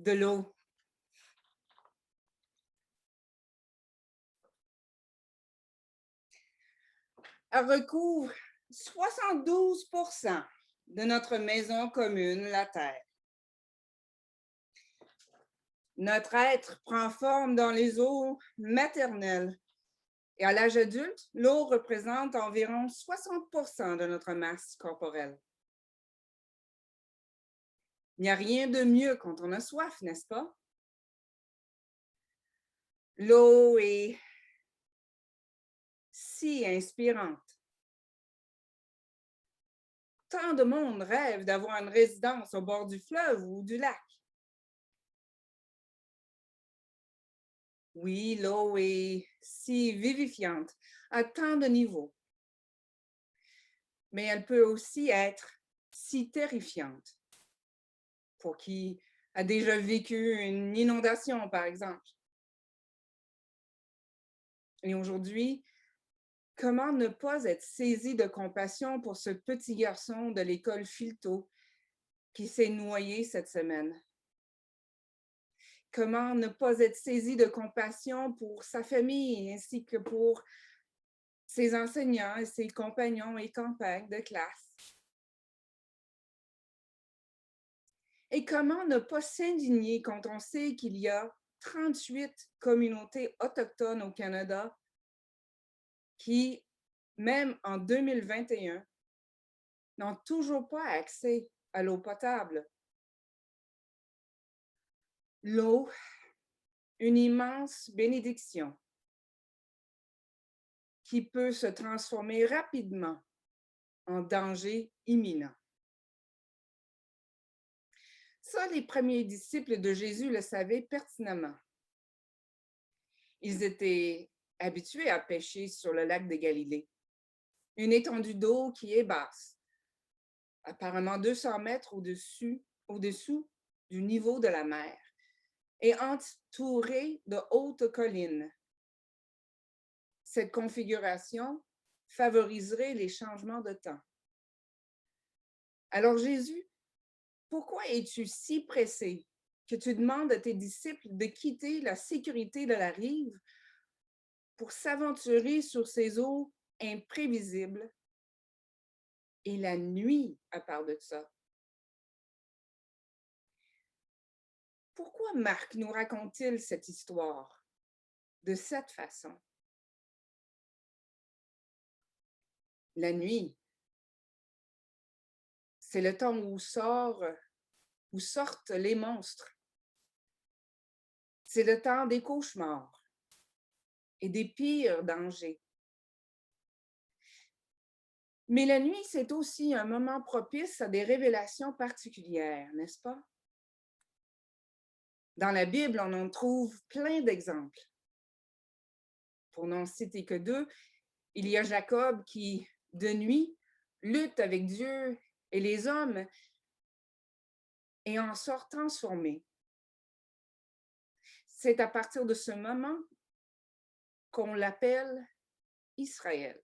de l'eau. Elle recouvre 72% de notre maison commune, la Terre. Notre être prend forme dans les eaux maternelles. Et à l'âge adulte, l'eau représente environ 60% de notre masse corporelle. Il n'y a rien de mieux quand on a soif, n'est-ce pas? L'eau est si inspirante. Tant de monde rêve d'avoir une résidence au bord du fleuve ou du lac. Oui, l'eau est si vivifiante à tant de niveaux. Mais elle peut aussi être si terrifiante. Pour qui a déjà vécu une inondation, par exemple. Et aujourd'hui, comment ne pas être saisi de compassion pour ce petit garçon de l'école Filto qui s'est noyé cette semaine? Comment ne pas être saisi de compassion pour sa famille ainsi que pour ses enseignants et ses compagnons et compagnes de classe? Et comment ne pas s'indigner quand on sait qu'il y a 38 communautés autochtones au Canada qui, même en 2021, n'ont toujours pas accès à l'eau potable. L'eau, une immense bénédiction qui peut se transformer rapidement en danger imminent. Ça, les premiers disciples de Jésus le savaient pertinemment. Ils étaient habitués à pêcher sur le lac de Galilée, une étendue d'eau qui est basse, apparemment 200 mètres au-dessous du niveau de la mer, et entourée de hautes collines. Cette configuration favoriserait les changements de temps. Alors Jésus, pourquoi es-tu si pressé que tu demandes à tes disciples de quitter la sécurité de la rive pour s'aventurer sur ces eaux imprévisibles? Et la nuit, à part de ça. Pourquoi Marc nous raconte-t-il cette histoire de cette façon? La nuit, c'est le temps où sortent les monstres. C'est le temps des cauchemars et des pires dangers. Mais la nuit, c'est aussi un moment propice à des révélations particulières, n'est-ce pas? Dans la Bible, on en trouve plein d'exemples. Pour n'en citer que deux, il y a Jacob qui, de nuit, lutte avec Dieu et les hommes et en sort transformé. C'est à partir de ce moment qu'on l'appelle Israël.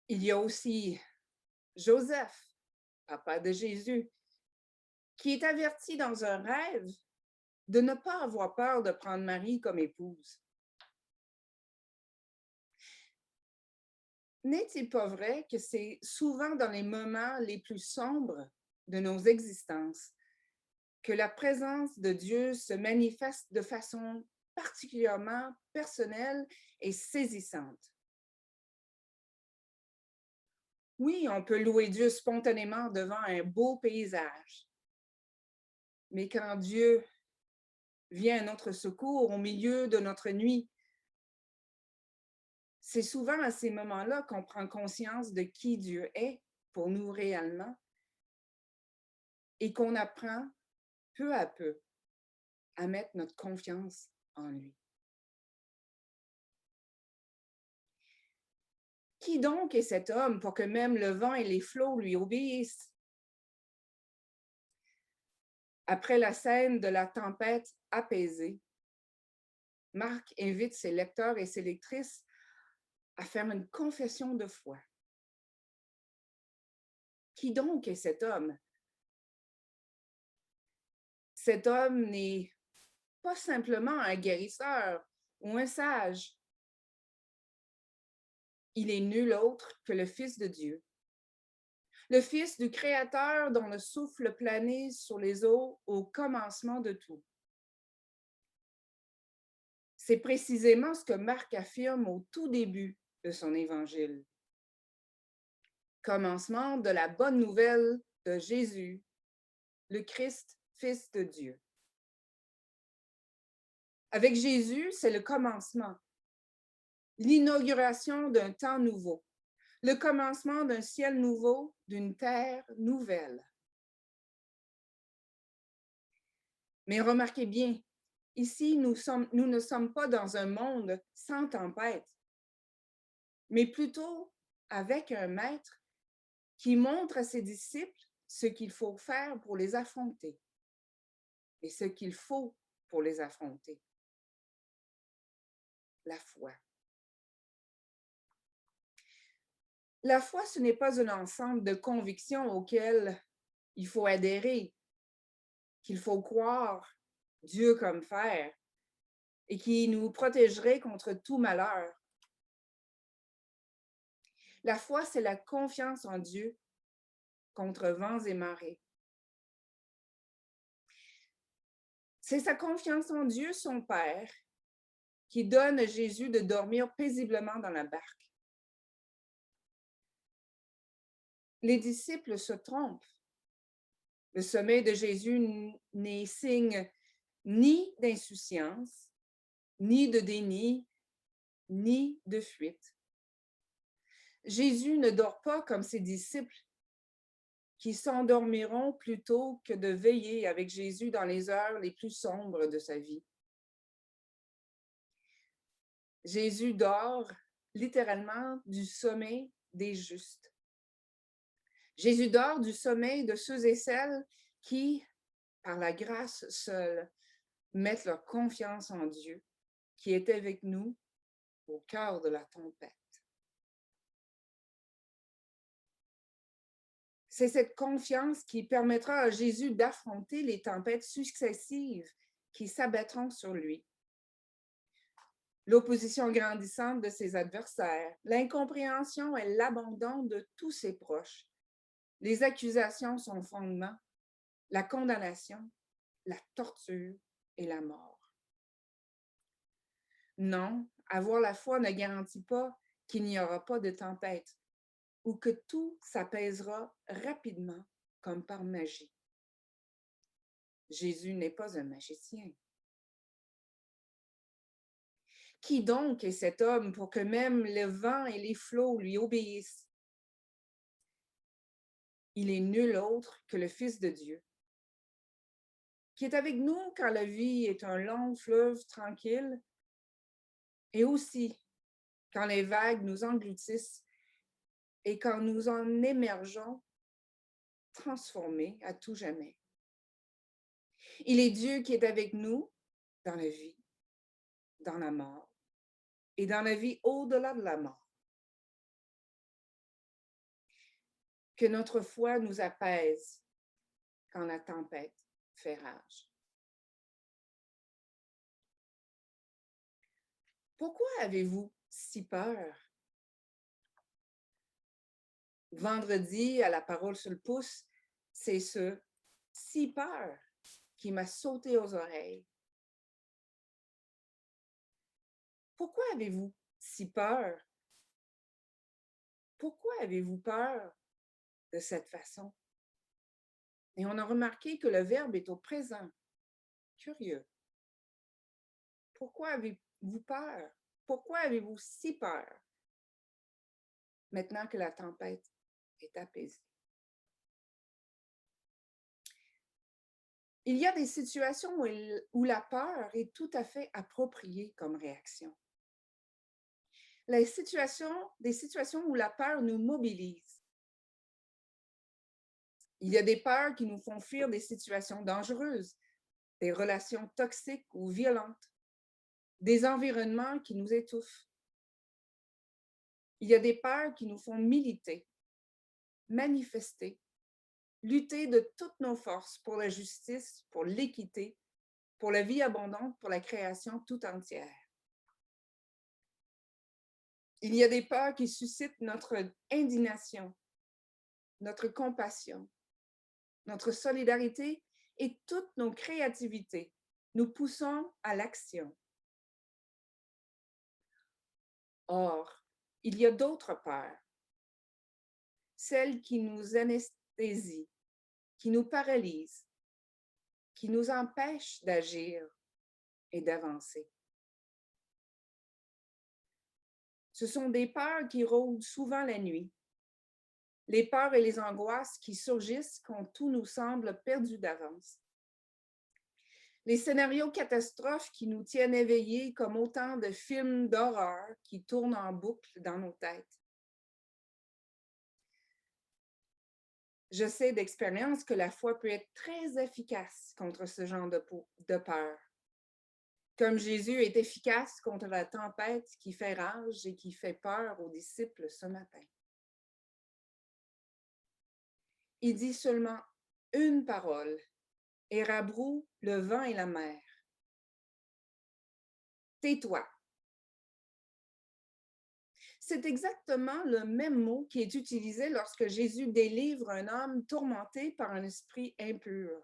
Il y a aussi Joseph, papa de Jésus, qui est averti dans un rêve de ne pas avoir peur de prendre Marie comme épouse. N'est-il pas vrai que c'est souvent dans les moments les plus sombres de nos existences que la présence de Dieu se manifeste de façon particulièrement personnelle et saisissante? Oui, on peut louer Dieu spontanément devant un beau paysage. Mais quand Dieu vient à notre secours au milieu de notre nuit, c'est souvent à ces moments-là qu'on prend conscience de qui Dieu est pour nous réellement et qu'on apprend peu à peu à mettre notre confiance en lui. Qui donc est cet homme pour que même le vent et les flots lui obéissent? Après la scène de la tempête apaisée, Marc invite ses lecteurs et ses lectrices à faire une confession de foi. Qui donc est cet homme Cet homme n'est pas simplement un guérisseur ou un sage. Il est nul autre que le Fils de Dieu, le Fils du Créateur dont le souffle planait sur les eaux au commencement de tout. C'est précisément ce que Marc affirme au tout début de son évangile. Commencement de la bonne nouvelle de Jésus, le Christ, Fils de Dieu. Avec Jésus, c'est le commencement, l'inauguration d'un temps nouveau, le commencement d'un ciel nouveau, d'une terre nouvelle. Mais remarquez bien, ici, nous ne sommes pas dans un monde sans tempête, mais plutôt avec un maître qui montre à ses disciples ce qu'il faut faire pour les affronter et ce qu'il faut pour les affronter. La foi. La foi, ce n'est pas un ensemble de convictions auxquelles il faut adhérer, qu'il faut croire Dieu comme fer et qui nous protégerait contre tout malheur. La foi, c'est la confiance en Dieu contre vents et marées. C'est sa confiance en Dieu, son Père, qui donne à Jésus de dormir paisiblement dans la barque. Les disciples se trompent. Le sommeil de Jésus n'est signe ni d'insouciance, ni de déni, ni de fuite. Jésus ne dort pas comme ses disciples qui s'endormiront plutôt que de veiller avec Jésus dans les heures les plus sombres de sa vie. Jésus dort littéralement du sommeil des justes. Jésus dort du sommeil de ceux et celles qui, par la grâce seule, mettent leur confiance en Dieu, qui est avec nous au cœur de la tempête. C'est cette confiance qui permettra à Jésus d'affronter les tempêtes successives qui s'abattront sur lui. L'opposition grandissante de ses adversaires, l'incompréhension et l'abandon de tous ses proches, les accusations sans fondement, la condamnation, la torture et la mort. Non, avoir la foi ne garantit pas qu'il n'y aura pas de tempête ou que tout s'apaisera rapidement comme par magie. Jésus n'est pas un magicien. Qui donc est cet homme pour que même le vent et les flots lui obéissent? Il est nul autre que le Fils de Dieu, qui est avec nous quand la vie est un long fleuve tranquille et aussi quand les vagues nous engloutissent et quand nous en émergeons transformés à tout jamais. Il est Dieu qui est avec nous dans la vie, dans la mort et dans la vie au-delà de la mort. Que notre foi nous apaise quand la tempête fait rage. Pourquoi avez-vous si peur? Vendredi, à la parole sur le pouce, c'est ce si peur qui m'a sauté aux oreilles. Pourquoi avez-vous si peur? Pourquoi avez-vous peur de cette façon? Et on a remarqué que le verbe est au présent. Curieux. Pourquoi avez-vous peur? Pourquoi avez-vous si peur? Maintenant que la tempête est apaisée. Il y a des situations où la peur est tout à fait appropriée comme réaction. Des situations où la peur nous mobilise. Il y a des peurs qui nous font fuir des situations dangereuses, des relations toxiques ou violentes, des environnements qui nous étouffent. Il y a des peurs qui nous font militer, manifester lutter de toutes nos forces pour la justice, pour l'équité, pour la vie abondante, pour la création tout entière. Il y a des peurs qui suscitent notre indignation, notre compassion, notre solidarité et toutes nos créativités. Nous poussons à l'action. Or, il y a d'autres peurs, celles qui nous anesthésient, qui nous paralysent, qui nous empêchent d'agir et d'avancer. Ce sont des peurs qui rôdent souvent la nuit, les peurs et les angoisses qui surgissent quand tout nous semble perdu d'avance. Les scénarios catastrophes qui nous tiennent éveillés comme autant de films d'horreur qui tournent en boucle dans nos têtes. Je sais d'expérience que la foi peut être très efficace contre ce genre de peur. Comme Jésus est efficace contre la tempête qui fait rage et qui fait peur aux disciples ce matin. Il dit seulement une parole et rabroue le vent et la mer. Tais-toi. C'est exactement le même mot qui est utilisé lorsque Jésus délivre un homme tourmenté par un esprit impur.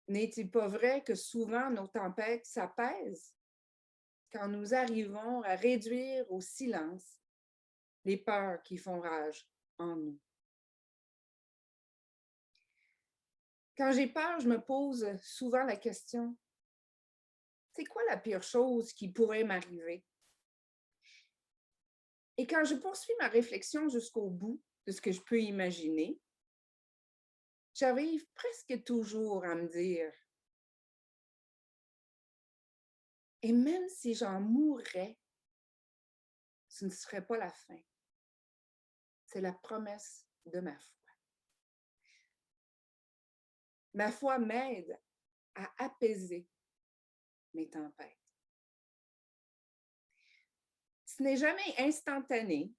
N'est-il pas vrai que souvent nos tempêtes s'apaisent quand nous arrivons à réduire au silence les peurs qui font rage en nous? Quand j'ai peur, je me pose souvent la question, c'est quoi la pire chose qui pourrait m'arriver? Et quand je poursuis ma réflexion jusqu'au bout de ce que je peux imaginer, j'arrive presque toujours à me dire, et même si j'en mourrais, ce ne serait pas la fin. C'est la promesse de ma foi. Ma foi m'aide à apaiser mes tempêtes. Ce n'est jamais instantané,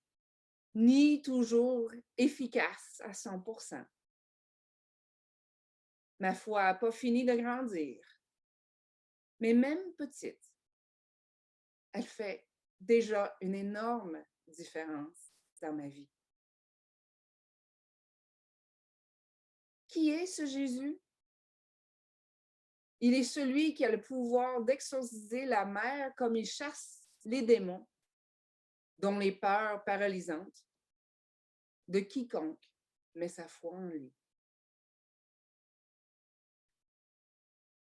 ni toujours efficace à 100%. Ma foi n'a pas fini de grandir, mais même petite, elle fait déjà une énorme différence dans ma vie. Qui est ce Jésus? Il est celui qui a le pouvoir d'exorciser la mer comme il chasse les démons, dont les peurs paralysantes, de quiconque met sa foi en lui.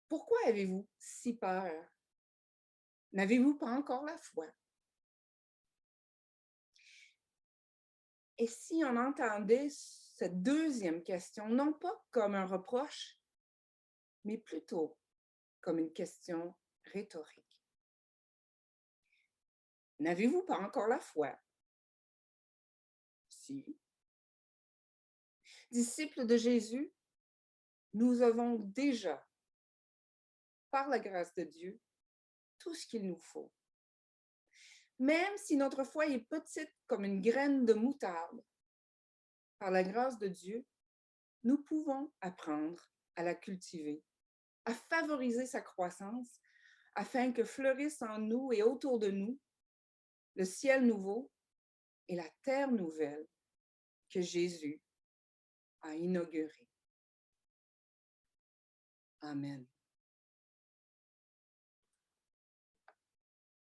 Pourquoi avez-vous si peur? N'avez-vous pas encore la foi? Et si on entendait cette deuxième question, non pas comme un reproche, mais plutôt comme une question rhétorique. N'avez-vous pas encore la foi? Si. Disciples de Jésus, nous avons déjà, par la grâce de Dieu, tout ce qu'il nous faut. Même si notre foi est petite comme une graine de moutarde, par la grâce de Dieu, nous pouvons apprendre à la cultiver, à favoriser sa croissance, afin que fleurissent en nous et autour de nous le ciel nouveau et la terre nouvelle que Jésus a inaugurée. Amen.